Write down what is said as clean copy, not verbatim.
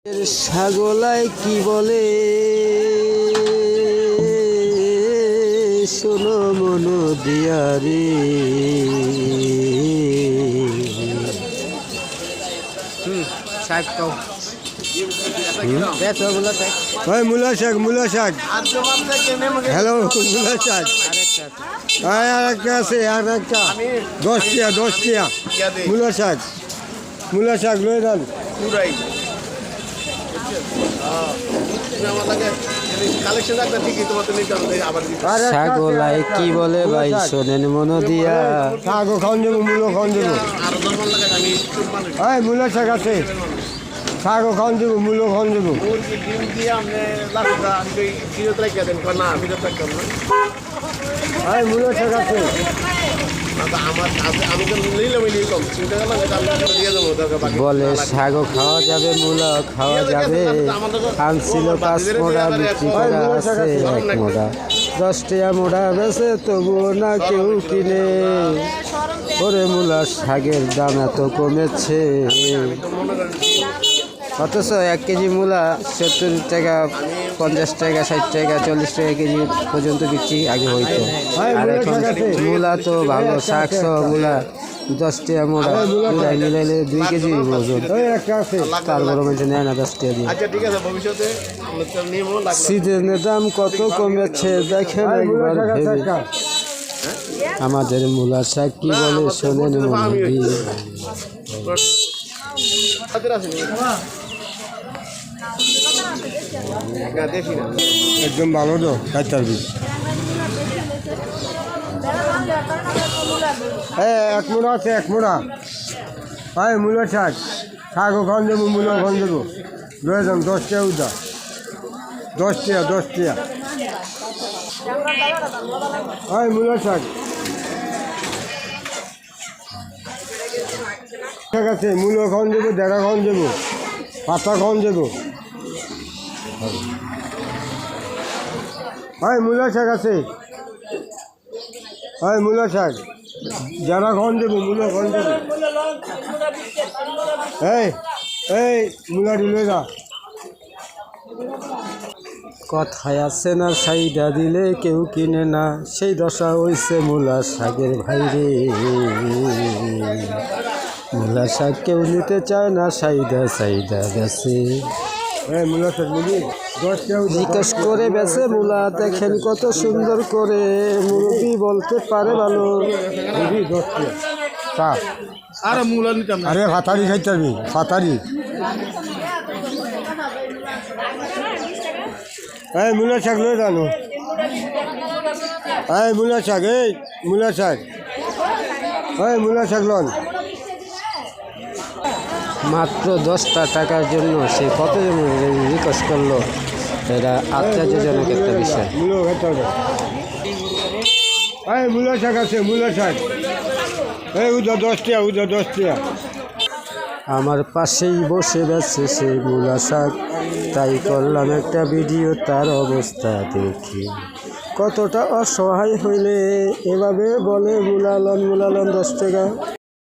ছাগলায় কি বলে শোনো মনো দিয়ারে শাক তো মূলা শাক হ্যালো মূলা শাক আরেকটা আছে আরেকটা 10 টাকা মূলা শাক লয়ে যান ছাগলায় কি বলে ভাই শোনেন মনো দিয়া শাক খাওয়ান যাবো মূলো খাওয়ান যাবো মূলা শাক আছে শাক খাওয়ান যাবো মূলো খাওয়ান যাবো মূলা শাক আছে বলে শাক খাওয়া যাবে মূলা খাওয়া যাবে আনছিল 5 মোড়া বিক্রি করা আছে 1 মোড়া 10 টাকা মোড়া বেছে তবুও না কেউ কিনে ওরে মূলা শাকের দাম এত কমেছে অথচ 1 কেজি মূলা 70 টাকা 50 টাকা 60 টাকা 40 টাকা কেজি পর্যন্ত বিক্রি আগে হইতো আর এখন মূলা তো ভালো শাক সহ মূলা 10 টাকা মোড়া মিলাইলে 2 কেজি ওজন তার বড় মানুষ নেয় না 10 টাকা দিয়ে সিজনের দাম কত কমেছে দেখেন একবার ভেবে আমাদের মূলা শাক কি বলে শোনেন মনে দিয়ে একদম ভালো তো খাইতে পারবি এক মোড়া আছে 1 মোড়া মূলা শাক শাকও খাওয়ান যাবো মূলা খাওয়ান যাবো লয়ে যান 10 টাকা উদা 10 টাকা মূলা শাক ঠিক আছে মূলো খাওয়ান যাবো ডেরা খাওয়ান যাবো পাতা খাওয়ান যাবো মূলা শাক আছে মূলা শাক যারা খাওয়ান যাবো মূলো খাওয়ান যাবো এই মূলা দিলে যা কথায় আছে না সাইডা দিলে কেউ কিনে না সেই দশা হইছে মূলা শাকের ভাইরে মূলা শাক কেউ নিতে চায় না সাইডা গেছে মূলা শাক জিজ্ঞেস করে বেছে মূলা দেখেন কত সুন্দর করে মুরব্বি বলতে পারে ভালো আরে ফাতারি খাইতে পারবি ফাতারি মূলা শাক লয়ে জানো মূলা শাক মূলা শাক লন মাত্র 10 টাকার জন্য সে কতজন রিকোয়েস্ট করলো এটা আশ্চর্যজনক একটা বিষয় মূলা শাক আছে মূলা শাক 10 টাকা আমার পাশেই বসে গেছে সেই মূলা শাক তাই করলাম একটা ভিডিও তার অবস্থা দেখি কতটা অসহায় হইলে এভাবে বলে মূলা লন 10 টাকা